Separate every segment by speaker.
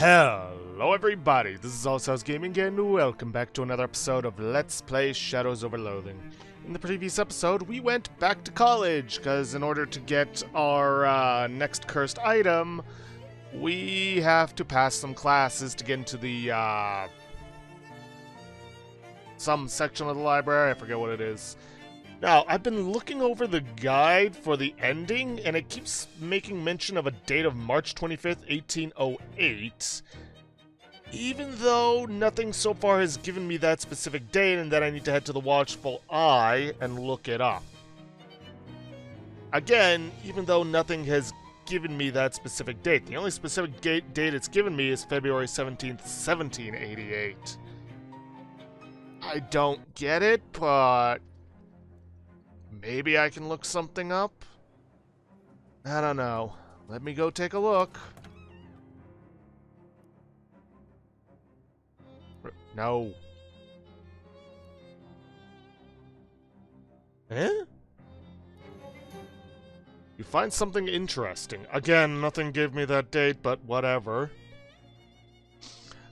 Speaker 1: Hello everybody, this is Allshouse Gaming and welcome back to another episode of Let's Play Shadows over Loathing. In the previous episode, we went back to college, because in order to get our next cursed item, we have to pass some classes to get into the, some section of the library, I forget what it is. Now, I've been looking over the guide for the ending, and it keeps making mention of a date of March 25th, 1808. Even though nothing so far has given me that specific date, and that I need to head to the Watchful Eye and look it up. Again, even though nothing has given me that specific date, the only specific date it's given me is February 17th, 1788. I don't get it, but maybe I can look something up? I don't know. Let me go take a look. No. Eh? You find something interesting. Again, nothing gave me that date, but whatever.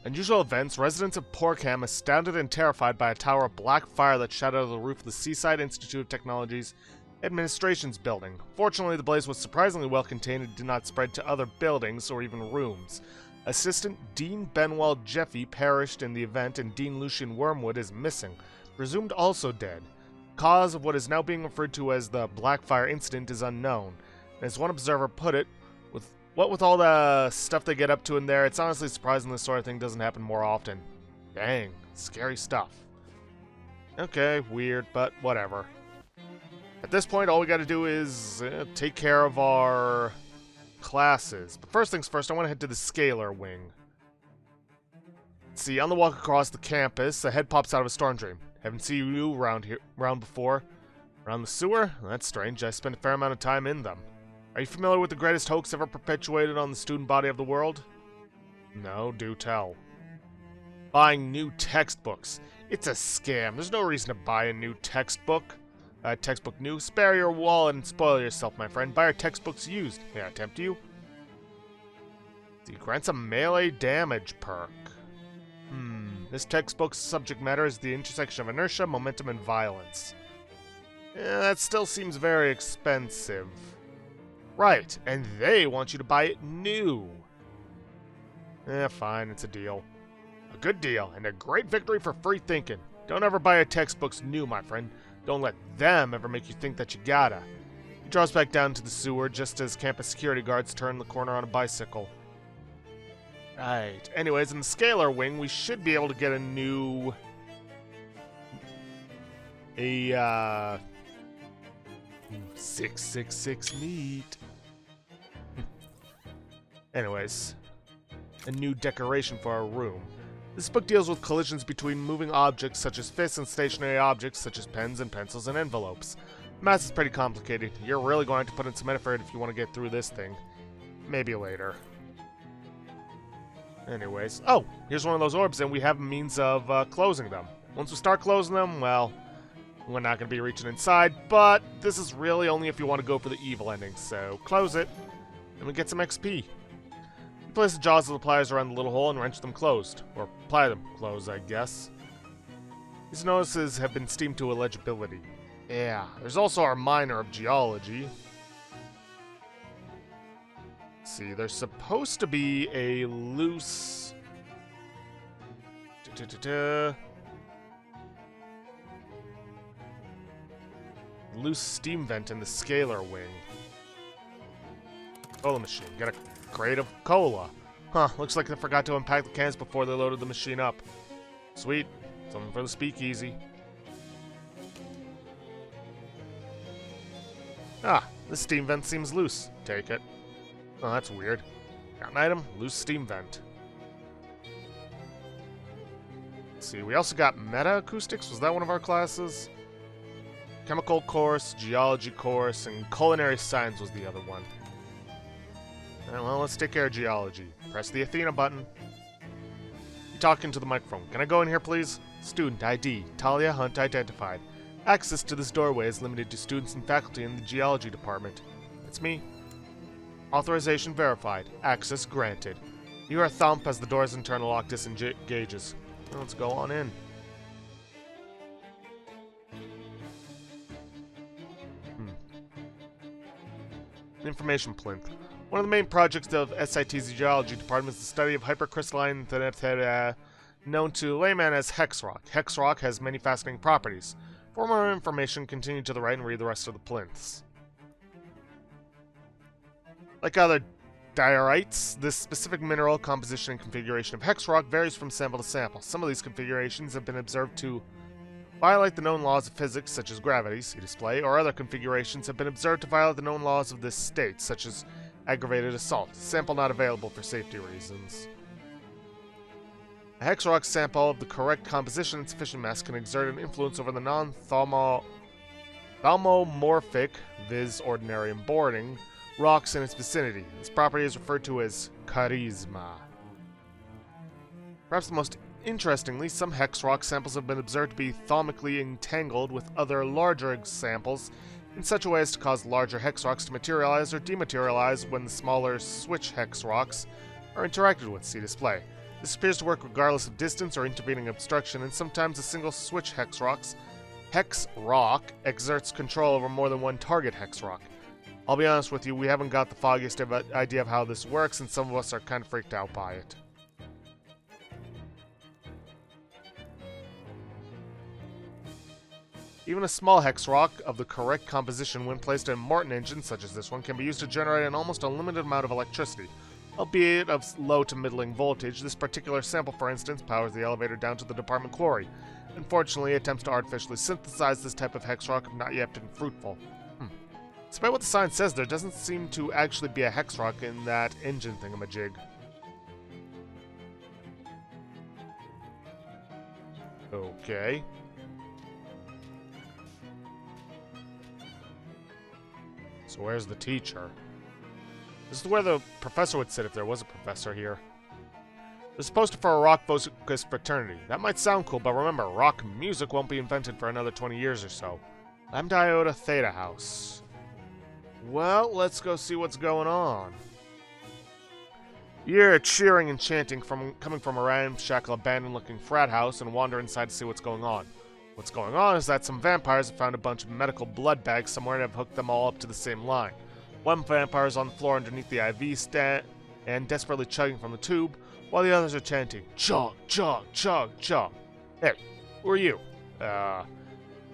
Speaker 1: Unusual events. Residents of Porkham astounded and terrified by a tower of black fire that shot out of the roof of the Seaside Institute of Technology's Administration's building. Fortunately, the blaze was surprisingly well contained and did not spread to other buildings or even rooms. Assistant Dean Benwell Jeffy perished in the event, and Dean Lucian Wormwood is missing, presumed also dead. Cause of what is now being referred to as the Blackfire incident is unknown. And as one observer put it, with all the stuff they get up to in there, it's honestly surprising this sort of thing doesn't happen more often. Dang, scary stuff. Okay, weird, but whatever. At this point, all we gotta do is take care of our classes. But first things first, I want to head to the Scalar Wing. See, on the walk across the campus, a head pops out of a storm drain. Haven't seen you around before. Around the sewer? That's strange. I spent a fair amount of time in them. Are you familiar with the greatest hoax ever perpetuated on the student body of the world? No, do tell. Buying new textbooks. It's a scam. There's no reason to buy a new textbook. Textbook new. Spare your wallet and spoil yourself, my friend. Buy your textbooks used. May I tempt you? See, grants a melee damage perk. This textbook's subject matter is the intersection of inertia, momentum, and violence. That still seems very expensive. Right, and they want you to buy it new. Fine, it's a deal. A good deal, and a great victory for free thinking. Don't ever buy your textbooks new, my friend. Don't let them ever make you think that you gotta. He draws back down to the sewer just as campus security guards turn the corner on a bicycle. Right. Anyways, in the Scalar Wing, we should be able to get a new... 666 meat. Anyways, a new decoration for our room. This book deals with collisions between moving objects such as fists and stationary objects such as pens and pencils and envelopes. The math is pretty complicated. You're really going to put in some effort if you want to get through this thing. Maybe later. Anyways, oh, here's one of those orbs, and we have a means of closing them. Once we start closing them, well, we're not going to be reaching inside, but this is really only if you want to go for the evil ending, so close it, and we get some XP. You place the jaws of the pliers around the little hole and wrench them closed, or ply them closed, I guess. These notices have been steamed to illegibility. Yeah, there's also our minor of geology. See, there's supposed to be a loose... loose steam vent in the Scalar Wing. Cola machine. Got a crate of cola. Huh, looks like they forgot to unpack the cans before they loaded the machine up. Sweet. Something for the speakeasy. Ah, this steam vent seems loose. Take it. Oh, that's weird. Got an item, loose steam vent. Let's see, we also got meta acoustics. Was that one of our classes? Chemical course, geology course, and culinary science was the other one. Well, let's take care of geology. Press the Athena button. You talk into the microphone. Can I go in here, please? Student ID. Talia Hunt identified. Access to this doorway is limited to students and faculty in the geology department. It's me. Authorization verified. Access granted. You hear a thump as the door's internal lock disengages. Let's go on in. Information plinth. One of the main projects of SIT's geology department is the study of hypercrystalline known to layman as hex rock. Hex rock has many fascinating properties. For more information, continue to the right and read the rest of the plinths. Like other diorites, this specific mineral composition and configuration of hex rock varies from sample to sample. Some of these configurations have been observed to violate the known laws of physics, such as gravity, see display, or other configurations have been observed to violate the known laws of this state, such as aggravated assault. Sample not available for safety reasons. A hex rock sample of the correct composition and sufficient mass can exert an influence over the non-thalomorphic, viz. Ordinary and boring, rocks in its vicinity. This property is referred to as charisma. Perhaps the most interestingly, some hex rock samples have been observed to be thalmically entangled with other larger samples in such a way as to cause larger hex rocks to materialize or dematerialize when the smaller switch hex rocks are interacted with. See display. This appears to work regardless of distance or intervening obstruction, and sometimes a single switch hex rock exerts control over more than one target hex rock. I'll be honest with you, we haven't got the foggiest idea of how this works, and some of us are kind of freaked out by it. Even a small hex rock of the correct composition, when placed in a Martin engine, such as this one, can be used to generate an almost unlimited amount of electricity. Albeit of low to middling voltage, this particular sample, for instance, powers the elevator down to the department quarry. Unfortunately, attempts to artificially synthesize this type of hex rock have not yet been fruitful. Despite what the sign says, there doesn't seem to actually be a hex rock in that engine thingamajig. Okay. So where's the teacher? This is where the professor would sit if there was a professor here. There's a poster for a rock-focused fraternity. That might sound cool, but remember, rock music won't be invented for another 20 years or so. Lambda Iota Theta House. Well, let's go see what's going on. You hear cheering and chanting coming from a ramshackle, abandoned-looking frat house and wander inside to see what's going on. What's going on is that some vampires have found a bunch of medical blood bags somewhere and have hooked them all up to the same line. One vampire is on the floor underneath the IV stand and desperately chugging from the tube, while the others are chanting, chug, chug, chug, chug. Hey, who are you?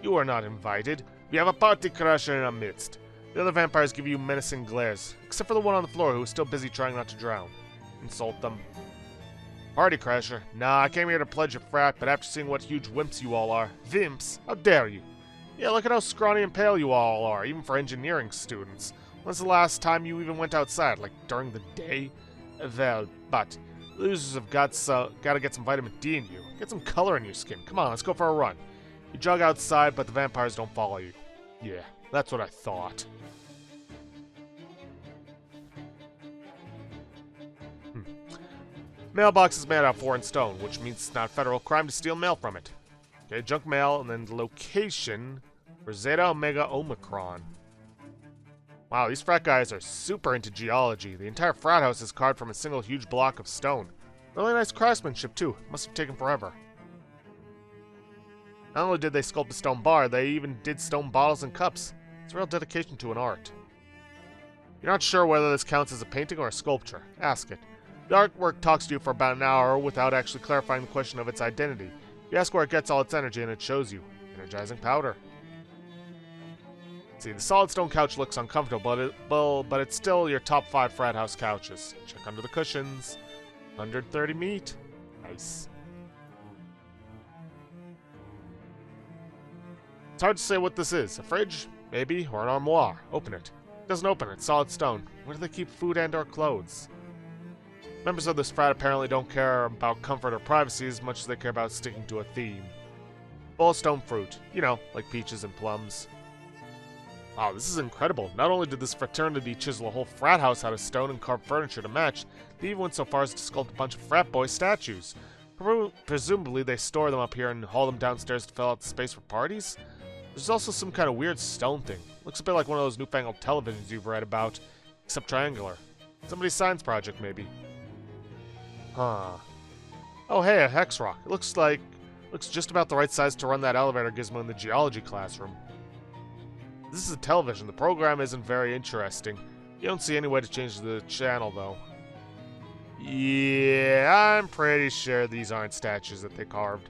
Speaker 1: You are not invited. We have a party crasher in our midst. The other vampires give you menacing glares, except for the one on the floor who is still busy trying not to drown. Insult them. Party crasher? Nah, I came here to pledge a frat, but after seeing what huge wimps you all are... Vimps? How dare you? Yeah, look at how scrawny and pale you all are, even for engineering students. When's the last time you even went outside? Like, during the day? Well, but... losers have gotta get some vitamin D in you. Get some color in your skin. Come on, let's go for a run. You jog outside, but the vampires don't follow you. Yeah, that's what I thought. Mailbox is made out of foreign stone, which means it's not a federal crime to steal mail from it. Okay, junk mail, and then the location for Zeta Omega Omicron. Wow, these frat guys are super into geology. The entire frat house is carved from a single huge block of stone. Really nice craftsmanship, too. Must have taken forever. Not only did they sculpt a stone bar, they even did stone bottles and cups. It's a real dedication to an art. You're not sure whether this counts as a painting or a sculpture. Ask it. The artwork talks to you for about an hour without actually clarifying the question of its identity. You ask where it gets all its energy and it shows you. Energizing powder. See, the solid stone couch looks uncomfortable, but it's still your top 5 frat house couches. Check under the cushions. 130 meat. Nice. It's hard to say what this is. A fridge? Maybe. Or an armoire. Open it. It doesn't open. It's solid stone. Where do they keep food and or clothes? Members of this frat apparently don't care about comfort or privacy as much as they care about sticking to a theme. Full stone fruit. You know, like peaches and plums. Wow, this is incredible. Not only did this fraternity chisel a whole frat house out of stone and carve furniture to match, they even went so far as to sculpt a bunch of frat boy statues. Presumably they store them up here and haul them downstairs to fill out the space for parties? There's also some kind of weird stone thing. Looks a bit like one of those newfangled televisions you've read about, except triangular. Somebody's science project, maybe. Huh. Oh, hey, a hex rock. It looks just about the right size to run that elevator gizmo in the geology classroom. This is a television. The program isn't very interesting. You don't see any way to change the channel, though. Yeah, I'm pretty sure these aren't statues that they carved.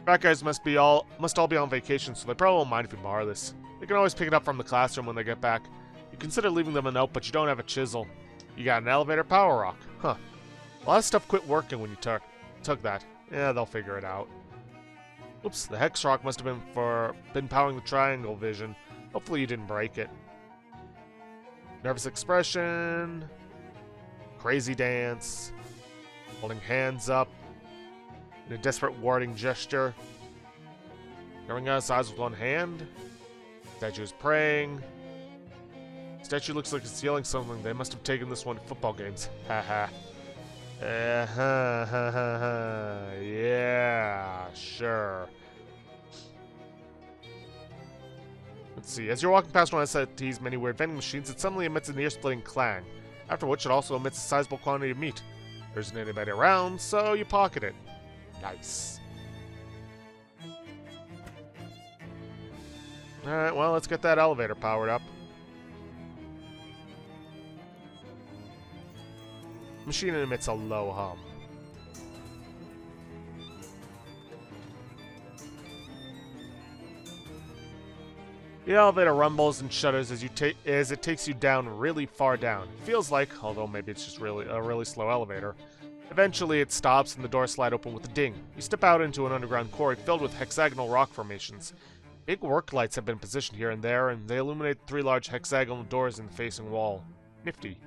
Speaker 1: Fat guys must all be on vacation, so they probably won't mind if you borrow this. They can always pick it up from the classroom when they get back. You consider leaving them a note, but you don't have a chisel. You got an elevator power rock. Huh. A lot of stuff quit working when you took that. Yeah, they'll figure it out. Oops, the hex rock must have been powering the triangle vision. Hopefully you didn't break it. Nervous expression. Crazy dance. Holding hands up. In a desperate warding gesture. Covering out his eyes with one hand. Statue is praying. Statue looks like it's yelling something. They must have taken this one to football games. Haha. Yeah, sure. Let's see. As you're walking past one of SAT's many weird vending machines, it suddenly emits an ear-splitting clang, after which it also emits a sizable quantity of meat. There isn't anybody around, so you pocket it. Nice. Alright, well, let's get that elevator powered up. Machine emits a low hum. The elevator rumbles and shudders as it takes you down really far down. It feels like, although maybe it's just a really slow elevator. Eventually it stops and the doors slide open with a ding. You step out into an underground quarry filled with hexagonal rock formations. Big work lights have been positioned here and there, and they illuminate 3 large hexagonal doors in the facing wall. Nifty.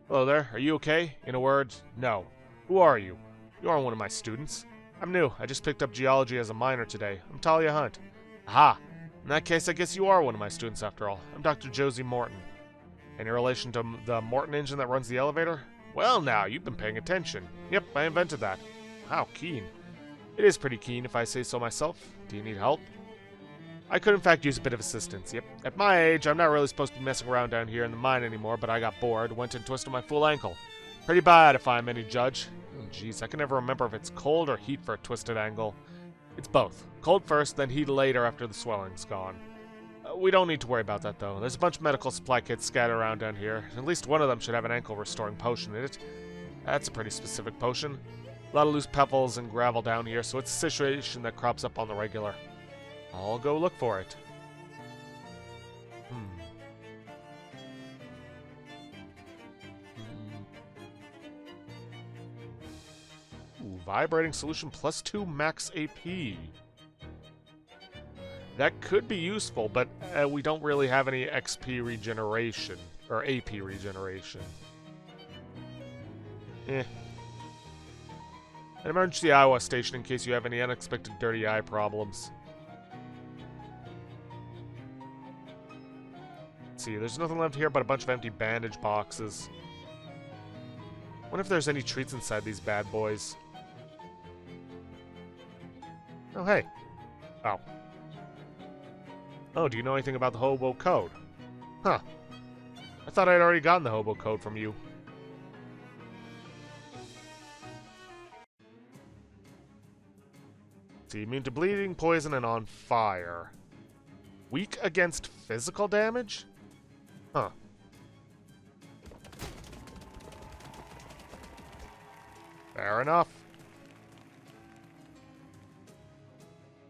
Speaker 1: Hello there, are you okay? In a word, no. Who are you? You aren't one of my students. I'm new. I just picked up geology as a minor today. I'm Talia Hunt. Aha! In that case, I guess you are one of my students after all. I'm Dr. Josie Morton. Any relation to the Morton engine that runs the elevator? Well now, you've been paying attention. Yep, I invented that. How keen. It is pretty keen, if I say so myself. Do you need help? I could in fact use a bit of assistance, yep. At my age, I'm not really supposed to be messing around down here in the mine anymore, but I got bored, went and twisted my full ankle. Pretty bad if I'm any judge. Oh, jeez, I can never remember if it's cold or heat for a twisted ankle. It's both. Cold first, then heat later after the swelling's gone. We don't need to worry about that, though. There's a bunch of medical supply kits scattered around down here. At least one of them should have an ankle-restoring potion in it. That's a pretty specific potion. A lot of loose pebbles and gravel down here, so it's a situation that crops up on the regular. I'll go look for it. Ooh, vibrating solution plus 2 max AP. That could be useful, but we don't really have any XP regeneration, or AP regeneration. Eh. An emergency Iowa station in case you have any unexpected dirty eye problems. Let's see, there's nothing left here but a bunch of empty bandage boxes. Wonder if there's any treats inside these bad boys. Oh, hey. Oh. Oh, do you know anything about the hobo code? Huh. I thought I'd already gotten the hobo code from you. See, immune to bleeding, poison, and on fire. Weak against physical damage? Huh. Fair enough.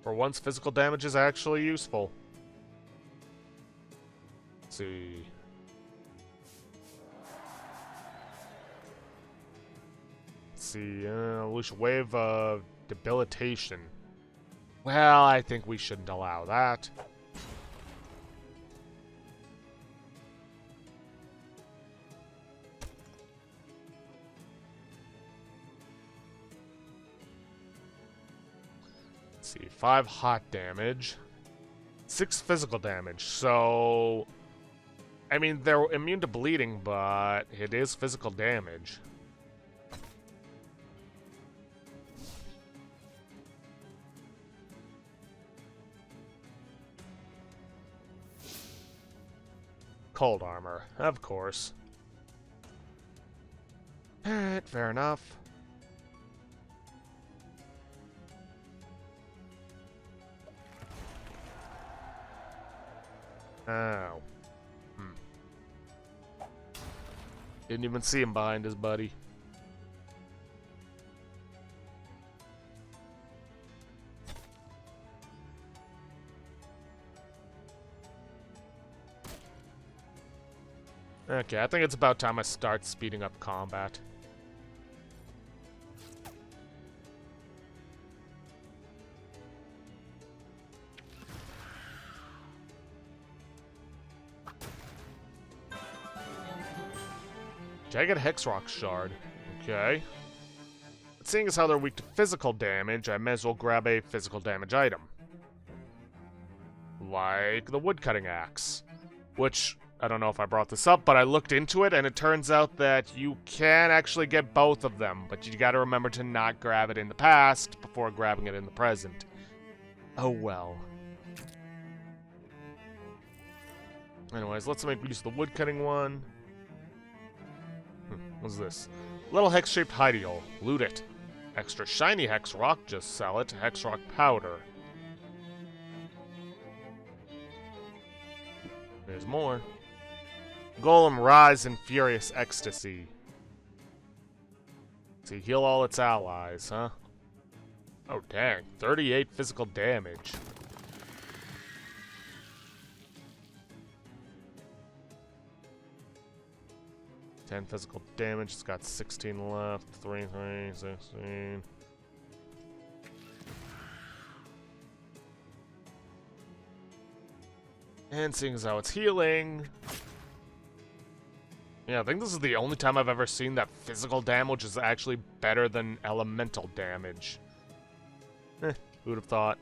Speaker 1: For once, physical damage is actually useful. Let's see. Let's see. Unleash a wave of debilitation. Well, I think we shouldn't allow that. Let's see, 5 hot damage, 6 physical damage, so... I mean, they're immune to bleeding, but it is physical damage. Cold armor, of course. Alright, fair enough. Oh. Didn't even see him behind his buddy. Okay, I think it's about time I start speeding up combat. Jagged Hex Rock Shard. Okay. But seeing as how they're weak to physical damage, I may as well grab a physical damage item. Like the woodcutting axe. Which, I don't know if I brought this up, but I looked into it, and it turns out that you can actually get both of them, but you gotta remember to not grab it in the past before grabbing it in the present. Oh well. Anyways, let's make use of the woodcutting one. What's this? Little hex-shaped Hydeal. Loot it. Extra shiny hex rock, just sell it. Hex rock powder. There's more. Golem rise in furious ecstasy. See, heal all its allies, huh? Oh dang, 38 physical damage. Ten physical damage, it's got 16 left. 3, 16. And seeing as how it's healing... Yeah, I think this is the only time I've ever seen that physical damage is actually better than elemental damage. Who'd have thought?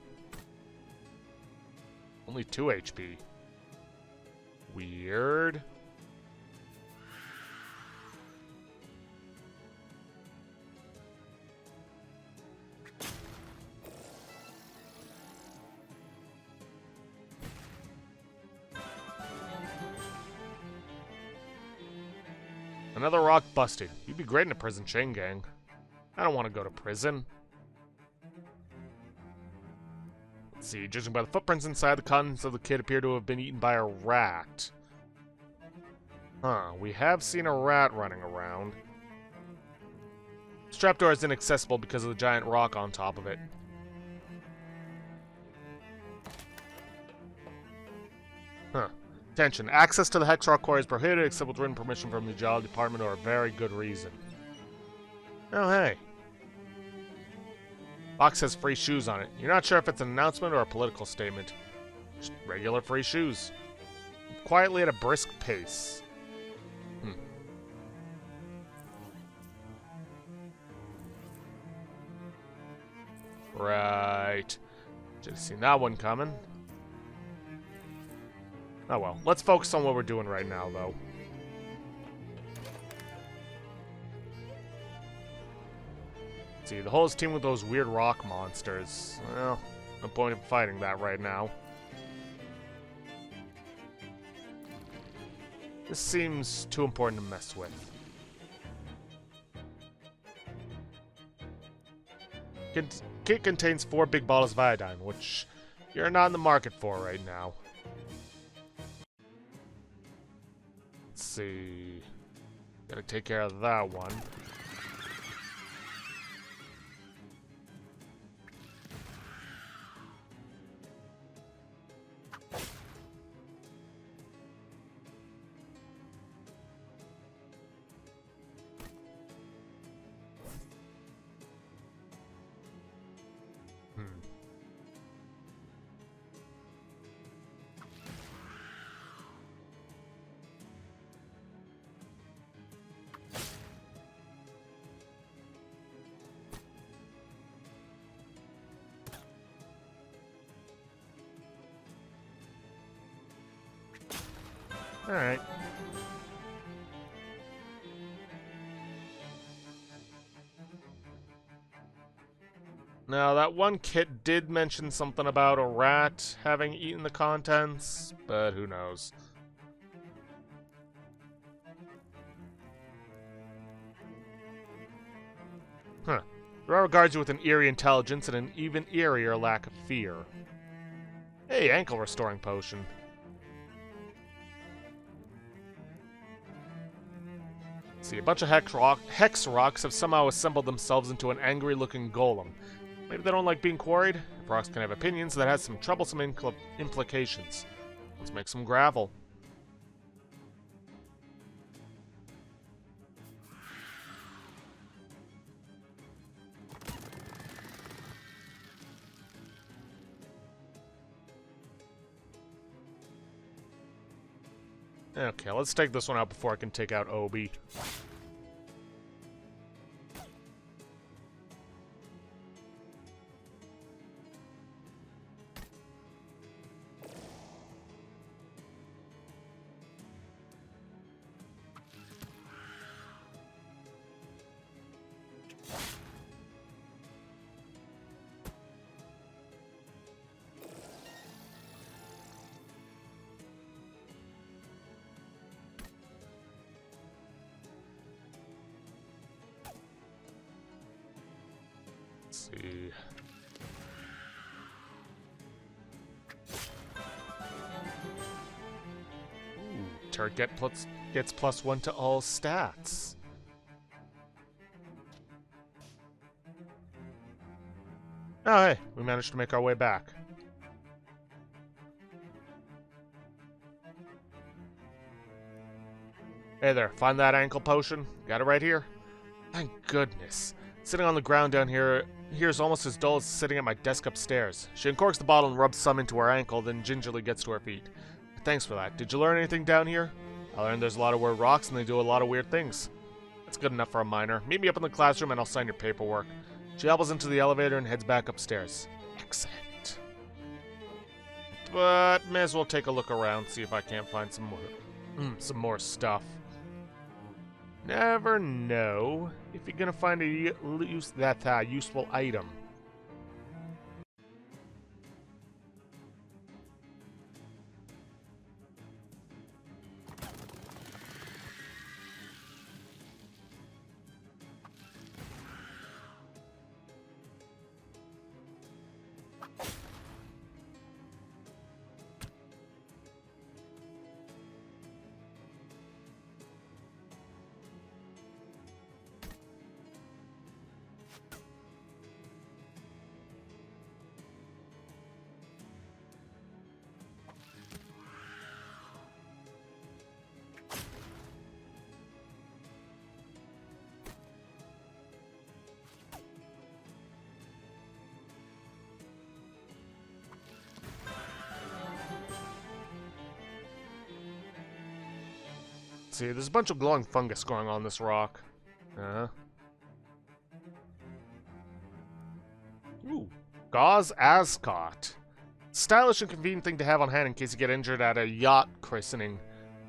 Speaker 1: Only 2 HP. Weird. Another rock busted. You'd be great in a prison chain gang. I don't want to go to prison. Let's see, judging by the footprints inside, the contents of the kit appear to have been eaten by a rat. Huh, we have seen a rat running around. This trapdoor is inaccessible because of the giant rock on top of it. Huh. Attention, access to the Hex Rock Quarry is prohibited except with written permission from the Geology Department or a very good reason. Oh, hey. Box has free shoes on it. You're not sure if it's an announcement or a political statement. Just regular free shoes. Quietly at a brisk pace. Right. Should have seen that one coming. Oh well, let's focus on what we're doing right now, though. Let's see, the whole is teamed with those weird rock monsters. Well, no point in fighting that right now. This seems too important to mess with. Kit contains 4 big bottles of iodine, which you're not in the market for right now. Let's see. Gotta take care of that one. Alright. Now, that one kit did mention something about a rat having eaten the contents, but who knows. Huh. Ra regards you with an eerie intelligence and an even eerier lack of fear. Hey, ankle restoring potion. Let's see, a bunch of hex rocks have somehow assembled themselves into an angry-looking golem. Maybe they don't like being quarried? Rocks can have opinions that has some troublesome implications. Let's make some gravel. Okay, let's take this one out before I can take out Obi. See. Ooh, turret gets +1 to all stats. Oh, hey, we managed to make our way back. Hey there, find that ankle potion? Got it right here? Thank goodness. Sitting on the ground down here is almost as dull as sitting at my desk upstairs. She uncorks the bottle and rubs some into her ankle, then gingerly gets to her feet. Thanks for that. Did you learn anything down here? I learned there's a lot of weird rocks and they do a lot of weird things. That's good enough for a miner. Meet me up in the classroom and I'll sign your paperwork. She hobbles into the elevator and heads back upstairs. Excellent. But may as well take a look around, see if I can't find some more stuff. Never know if you're gonna find a useful item. See, there's a bunch of glowing fungus growing on this rock. Ooh, gauze ascot. Stylish and convenient thing to have on hand in case you get injured at a yacht christening.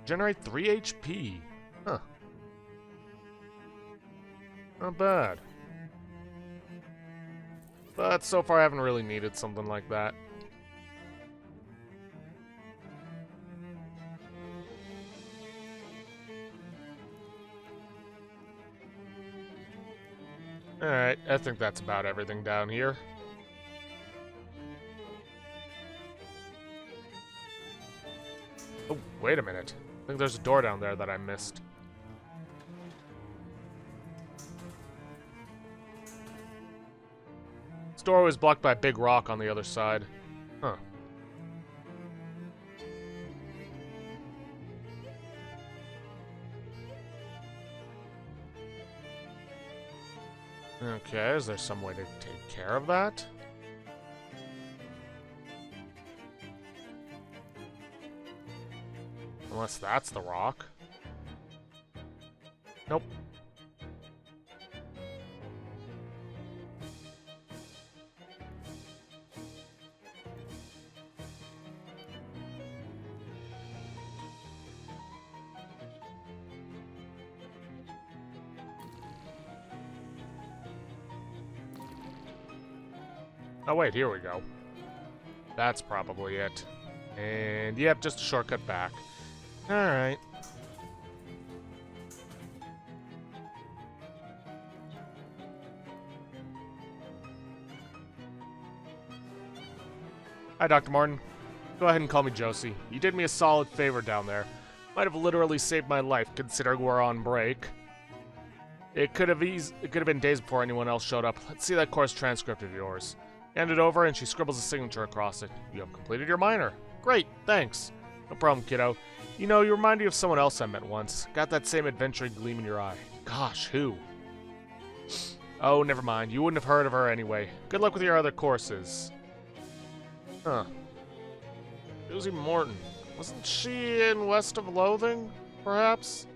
Speaker 1: Generate 3 HP. Huh. Not bad. But so far I haven't really needed something like that. Alright, I think that's about everything down here. Oh, wait a minute. I think there's a door down there that I missed. This door was blocked by a big rock on the other side. Huh. Okay, is there some way to take care of that? Unless that's the rock. Nope. Oh wait, here we go. That's probably it. And yep, just a shortcut back. Alright. Hi, Dr. Martin. Go ahead and call me Josie. You did me a solid favor down there. Might have literally saved my life, considering we're on break. It could have been days before anyone else showed up. Let's see that course transcript of yours. Hand it over, and she scribbles a signature across it. You have completed your minor. Great, thanks. No problem, kiddo. You know, you remind me of someone else I met once. Got that same adventuring gleam in your eye. Gosh, who? Oh, never mind. You wouldn't have heard of her anyway. Good luck with your other courses. Huh. Susie Morton. Wasn't she in West of Loathing, perhaps?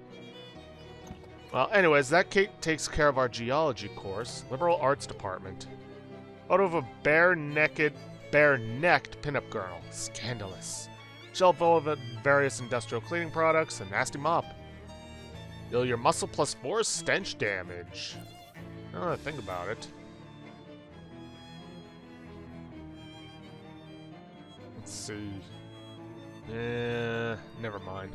Speaker 1: Well, anyways, that takes care of our geology course. Liberal arts department. Photo of a bare-necked pinup girl. Scandalous. Shelf full of various industrial cleaning products, a nasty mop. Deal your muscle plus 4 stench damage. Now that I think about it. Let's see. Never mind.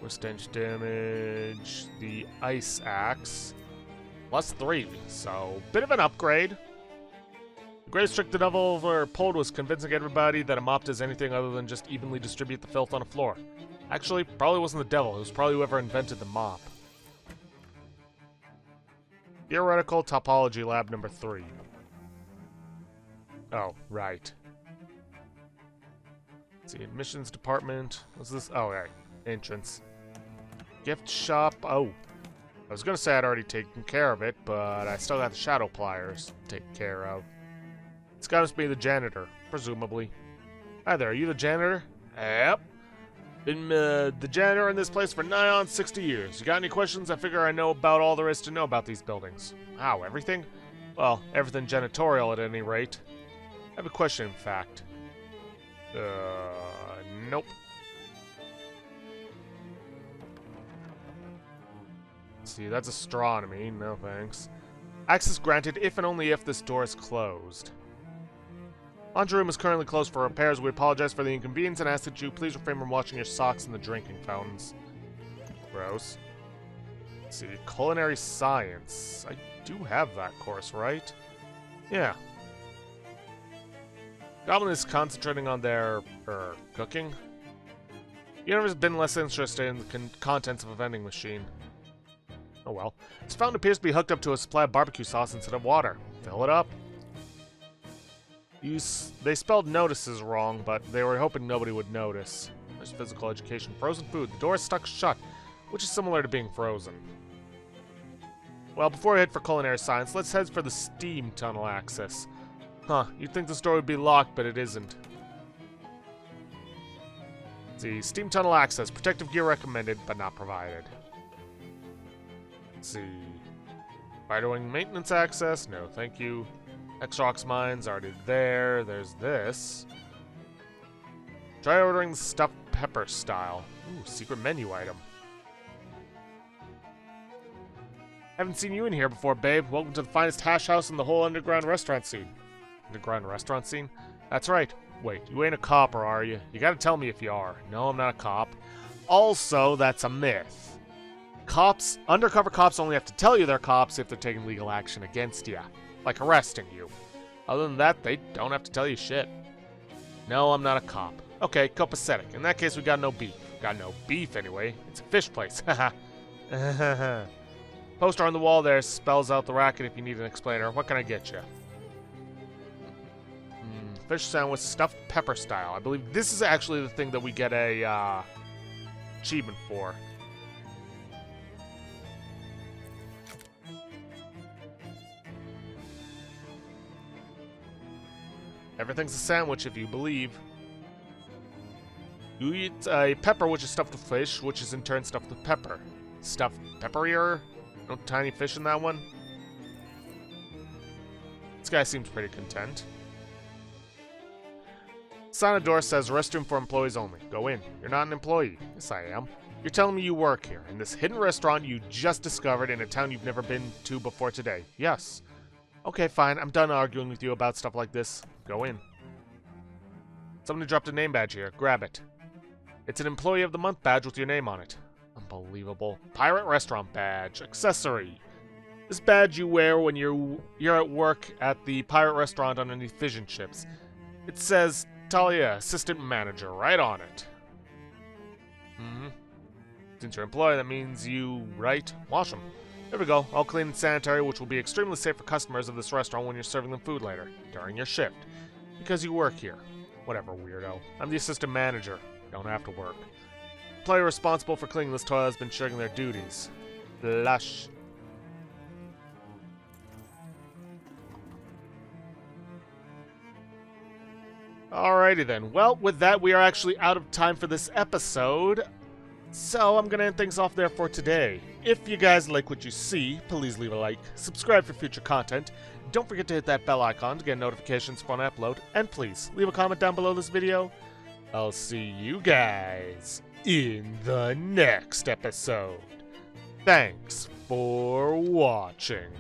Speaker 1: More stench damage. The ice axe. Plus 3, so bit of an upgrade. The greatest trick the devil ever pulled was convincing everybody that a mop does anything other than just evenly distribute the filth on a floor. Actually, probably wasn't the devil, it was probably whoever invented the mop. Theoretical Topology Lab number 3. Oh, right. Let's see, admissions department. What's this? Oh, right. Entrance. Gift shop. Oh. I was gonna say I'd already taken care of it, but I still got the shadow pliers to take care of. It's gotta be the janitor, presumably. Hi there, are you the janitor? Yep. Been the janitor in this place for nigh on 60 years. You got any questions? I figure I know about all there is to know about these buildings. Wow, everything? Well, everything janitorial at any rate. I have a question, in fact. Nope. Let's see, that's astronomy. No thanks. Access granted if and only if this door is closed. Laundry room is currently closed for repairs. We apologize for the inconvenience and ask that you please refrain from washing your socks in the drinking fountains. Gross. Let's see, culinary science. I do have that course, right? Yeah. Goblin is concentrating on their, cooking. You never been less interested in the contents of a vending machine. Oh well. This fountain appears to be hooked up to a supply of barbecue sauce instead of water. Fill it up. They spelled notices wrong, but they were hoping nobody would notice. There's physical education. Frozen food. The door is stuck shut, which is similar to being frozen. Well, before we head for culinary science, let's head for the steam tunnel access. Huh, you'd think this door would be locked, but it isn't. Let's see, steam tunnel access. Protective gear recommended, but not provided. Let's see. Spider wing maintenance access. No, thank you. X-Rocks mines already there. There's this. Try ordering the stuffed pepper style. Ooh, secret menu item. Haven't seen you in here before, babe. Welcome to the finest hash house in the whole underground restaurant scene. Underground restaurant scene? That's right. Wait, you ain't a copper, are you? You gotta tell me if you are. No, I'm not a cop. Also, that's a myth. Undercover cops only have to tell you they're cops if they're taking legal action against you. Like arresting you. Other than that, they don't have to tell you shit. No, I'm not a cop. Okay, copacetic. In that case, we got no beef. Got no beef, anyway. It's a fish place. Haha. Poster on the wall there spells out the racket if you need an explainer. What can I get you? Fish sandwich stuffed pepper style. I believe this is actually the thing that we get a achievement for. Everything's a sandwich if you believe. You eat a pepper which is stuffed with fish, which is in turn stuffed with pepper. Stuffed pepperier? No tiny fish in that one? This guy seems pretty content. Sign on the door says restroom for employees only. Go in. You're not an employee. Yes, I am. You're telling me you work here, in this hidden restaurant you just discovered in a town you've never been to before today. Yes. Okay, fine. I'm done arguing with you about stuff like this. Go in. Somebody dropped a name badge here. Grab it. It's an Employee of the Month badge with your name on it. Unbelievable. Pirate Restaurant badge. Accessory. This badge you wear when you're at work at the pirate restaurant underneath Fission Chips. It says Talia, Assistant Manager, right on it. Since you're an employee, that means you, right? Wash them. There we go, all clean and sanitary, which will be extremely safe for customers of this restaurant when you're serving them food later, during your shift. Because you work here. Whatever, weirdo. I'm the assistant manager. You don't have to work. The employee responsible for cleaning this toilet has been shirking their duties. Flush. Alrighty then. Well, with that, we are actually out of time for this episode. So, I'm gonna end things off there for today. If you guys like what you see, please leave a like, subscribe for future content, don't forget to hit that bell icon to get notifications when I upload, and please, leave a comment down below this video. I'll see you guys in the next episode. Thanks for watching.